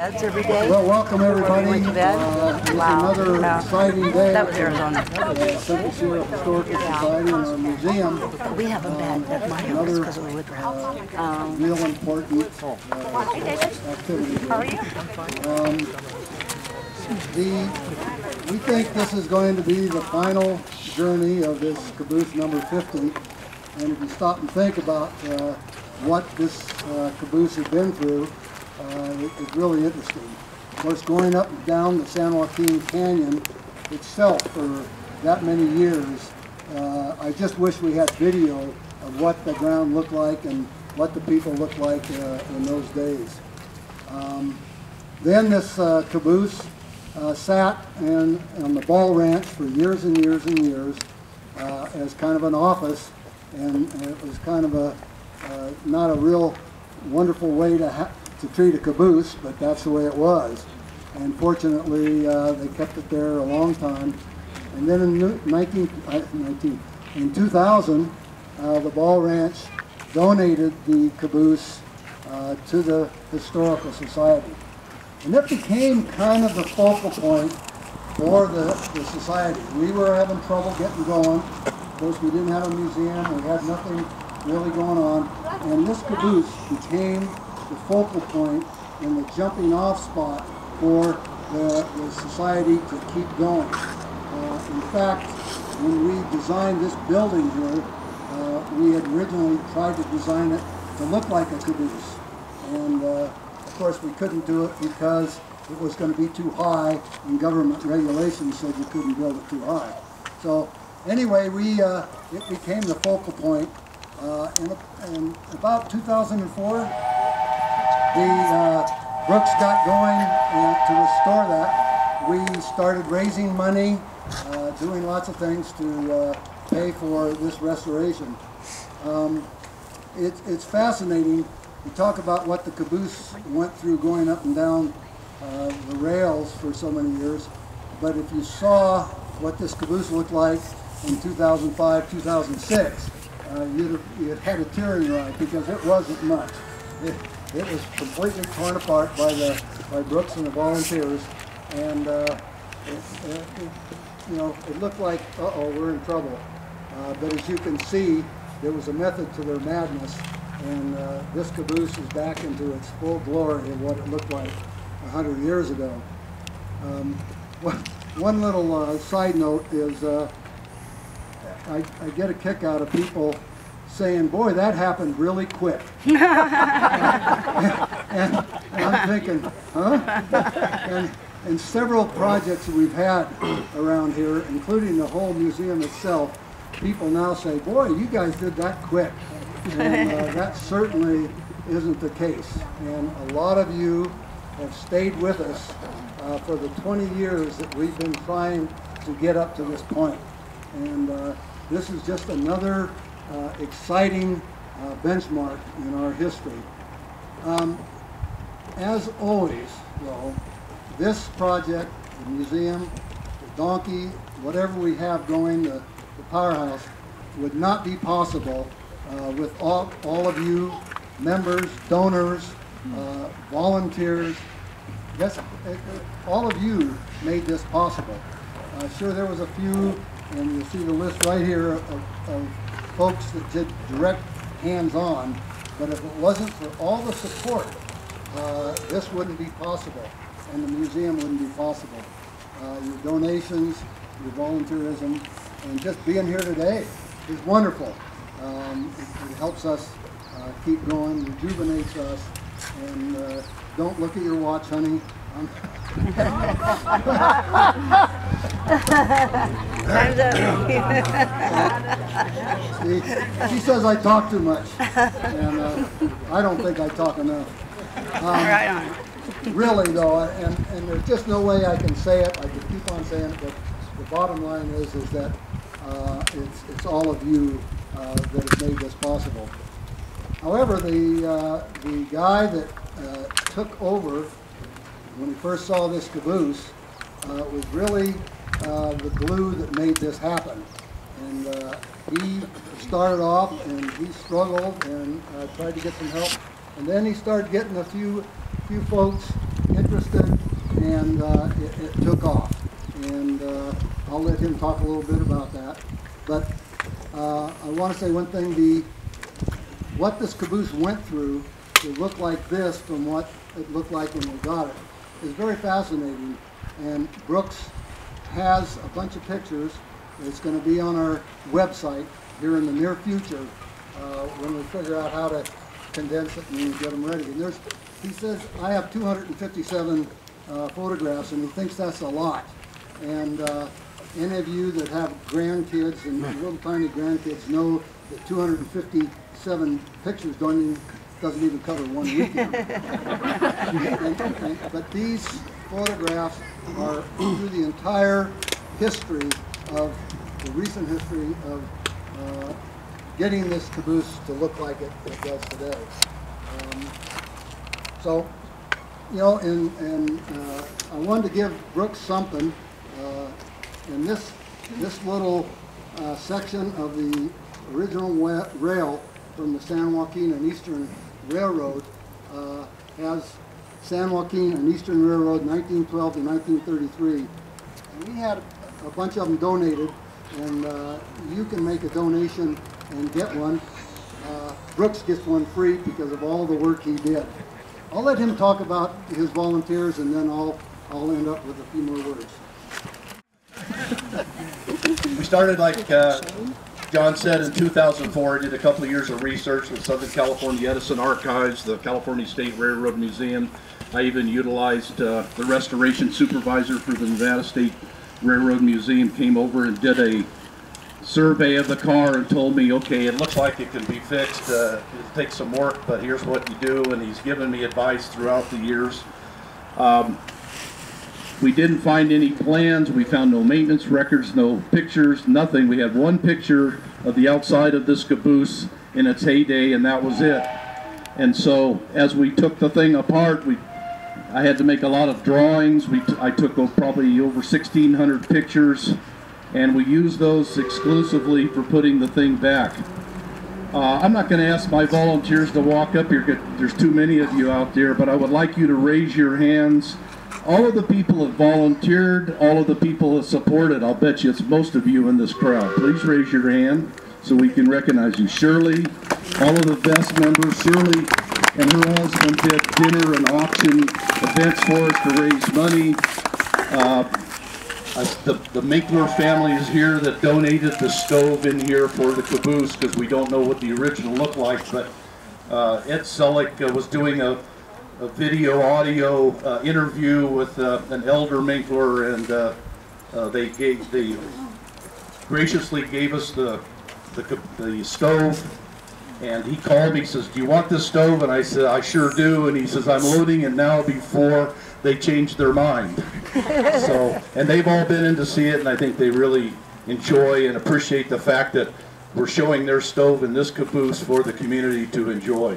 Beds every day. Well, welcome everybody. Went to bed. Wow. Another exciting day. That was Arizona. Central Sierra Historical Society and our museum. We have a bed at my house because we live around. Real important activity. How are you? We think this is going to be the final journey of this Caboose number 50. And if you stop and think about what this Caboose has been through, it's really interesting. Of course, going up and down the San Joaquin Canyon itself for that many years, I just wish we had video of what the ground looked like and what the people looked like in those days. Then this Caboose sat on the Ball Ranch for years and years and years as kind of an office, and it was kind of a not a real wonderful way to treat a caboose, but that's the way it was. And fortunately, they kept it there a long time. And then in 2000, the Ball Ranch donated the caboose to the Historical Society. And it became kind of the focal point for the society. We were having trouble getting going. Of course, we didn't have a museum. We had nothing really going on. And this caboose became the focal point and the jumping off spot for the society to keep going. In fact, when we designed this building here, we had originally tried to design it to look like a caboose. And of course, we couldn't do it because it was going to be too high, and government regulations said you couldn't build it too high. So anyway, it became the focal point. In about 2004, the Brooks got going, and to restore that, we started raising money, doing lots of things to pay for this restoration. It's fascinating. We talk about what the caboose went through going up and down the rails for so many years, but if you saw what this caboose looked like in 2005, 2006, you'd had a tear in your eye because it wasn't much. It was completely torn apart by Brooks and the volunteers, and it looked like, uh-oh, we're in trouble. But as you can see, there was a method to their madness, and this caboose is back into its full glory of what it looked like 100 years ago. One little side note is I get a kick out of people saying, boy, that happened really quick. and I'm thinking, huh? And several projects that we've had around here, including the whole museum itself, people now say, boy, you guys did that quick. And that certainly isn't the case. And a lot of you have stayed with us for the 20 years that we've been trying to get up to this point. And this is just another exciting benchmark in our history. As always, though, this project, the museum, the donkey, whatever we have going, the powerhouse, would not be possible with all of you, members, donors, volunteers. All of you made this possible. Sure, there was a few, and you'll see the list right here of folks that did direct hands-on, but if it wasn't for all the support, this wouldn't be possible, and the museum wouldn't be possible. Your donations, your volunteerism, and just being here today is wonderful. It helps us keep going, rejuvenates us, and don't look at your watch, honey. Time's up. She says I talk too much, and I don't think I talk enough. Right on. Really though, and there's just no way I can say it. I could keep on saying it, but the bottom line is that it's all of you that have made this possible. However, the guy that took over when he first saw this caboose was really the glue that made this happen. And he started off and he struggled and tried to get some help. And then he started getting a few folks interested, and it took off. And I'll let him talk a little bit about that. But I want to say one thing, what this caboose went through to look like this from what it looked like when we got it is very fascinating. And Brooks has a bunch of pictures. It's going to be on our website here in the near future when we figure out how to condense it and get them ready. And he says, I have 257 photographs, and he thinks that's a lot. And any of you that have grandkids and little tiny grandkids know that 257 pictures doesn't even cover one weekend. But these photographs are through the entire history of the recent history of getting this caboose to look like it does today. So, you know, and I wanted to give Brooks something. In this little section of the original rail from the San Joaquin and Eastern Railroad has San Joaquin and Eastern Railroad 1912 to 1933. And we had a bunch of them donated, and you can make a donation and get one. Brooks gets one free because of all the work he did. I'll let him talk about his volunteers, and then I'll end up with a few more words. We started, like John said, in 2004. I did a couple of years of research with Southern California Edison Archives, the California State Railroad Museum. I even utilized the restoration supervisor for the Nevada State Railroad Museum, came over and did a survey of the car and told me, okay, it looks like it can be fixed. It takes some work, but here's what you do. And he's given me advice throughout the years. We didn't find any plans. We found no maintenance records, no pictures, nothing. We had one picture of the outside of this caboose in its heyday, and that was it. And so as we took the thing apart, I had to make a lot of drawings. I took probably over 1,600 pictures, and we used those exclusively for putting the thing back. I'm not going to ask my volunteers to walk up here, there's too many of you out there, but I would like you to raise your hands. All of the people that volunteered, all of the people that supported, I'll bet you it's most of you in this crowd. Please raise your hand so we can recognize you. Shirley, all of the VEST members, Shirley and her husband did dinner and auction events for us to raise money. The Makeler family is here that donated the stove in here for the caboose because we don't know what the original looked like, but Ed Selleck was doing a video audio interview with an elder Makeler, and they graciously gave us the stove. And he called me, he says, do you want this stove? And I said, I sure do. And he says, I'm loading it now before they change their mind. And they've all been in to see it, and I think they really enjoy and appreciate the fact that we're showing their stove in this caboose for the community to enjoy.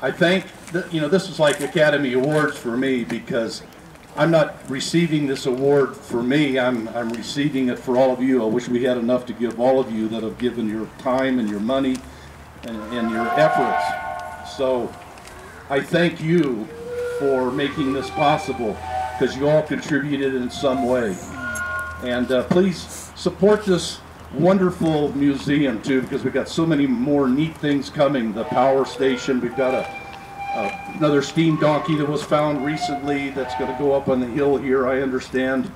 I think that, you know, this is like Academy Awards for me, because I'm not receiving this award for me, I'm receiving it for all of you. I wish we had enough to give all of you that have given your time and your money and your efforts. So I thank you for making this possible, because you all contributed in some way. And please support this wonderful museum too, because we've got so many more neat things coming. The power station, we've got another steam donkey that was found recently that's going to go up on the hill here, I understand.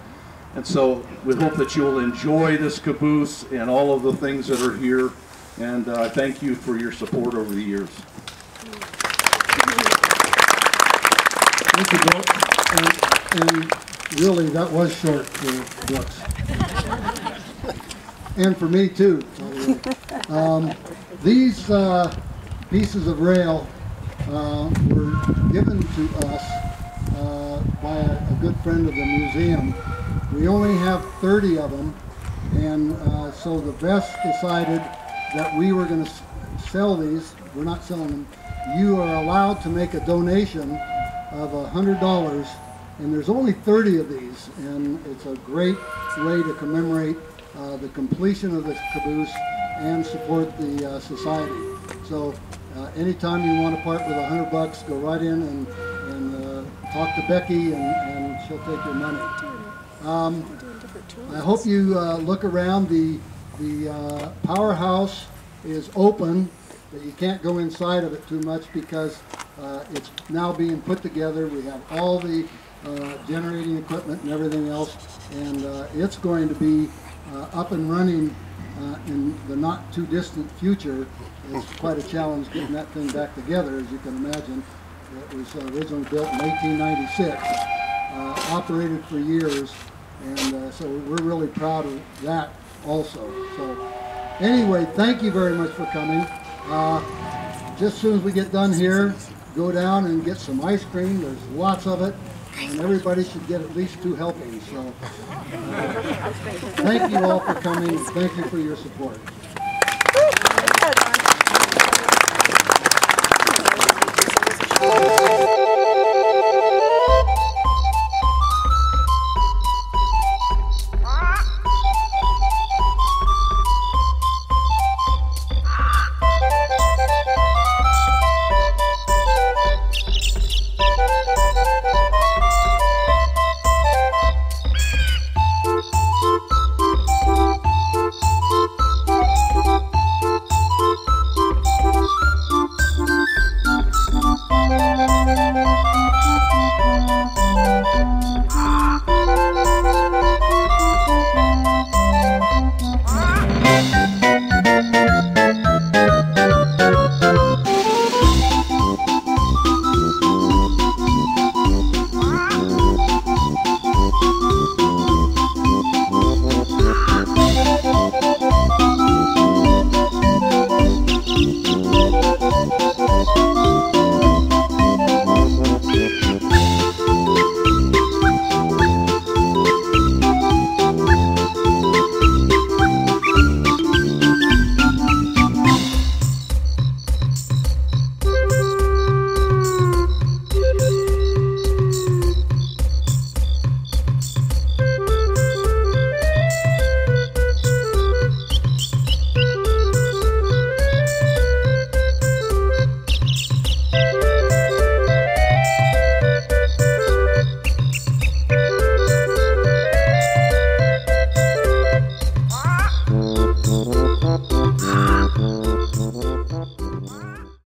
And so we hope that you'll enjoy this caboose and all of the things that are here. And thank you for your support over the years. Thank you, Brooks. And really, that was short for Brooks. And for me, too. These pieces of rail were given to us by a good friend of the museum. We only have 30 of them, and so the VEST decided that we were going to sell these. We're not selling them. You are allowed to make a donation of $100, and there's only 30 of these, and it's a great way to commemorate the completion of this caboose and support the society. So anytime you want to part with $100, go right in and talk to Becky and she'll take your money. I hope you look around. The powerhouse is open, but you can't go inside of it too much because it's now being put together. We have all the generating equipment and everything else, and it's going to be up and running in the not too distant future. It's quite a challenge getting that thing back together, as you can imagine. It was originally built in 1896, operated for years, and so we're really proud of that also. So anyway, thank you very much for coming. Just as soon as we get done here, go down and get some ice cream. There's lots of it, and everybody should get at least 2 helpings. So thank you all for coming. Thank you for your support.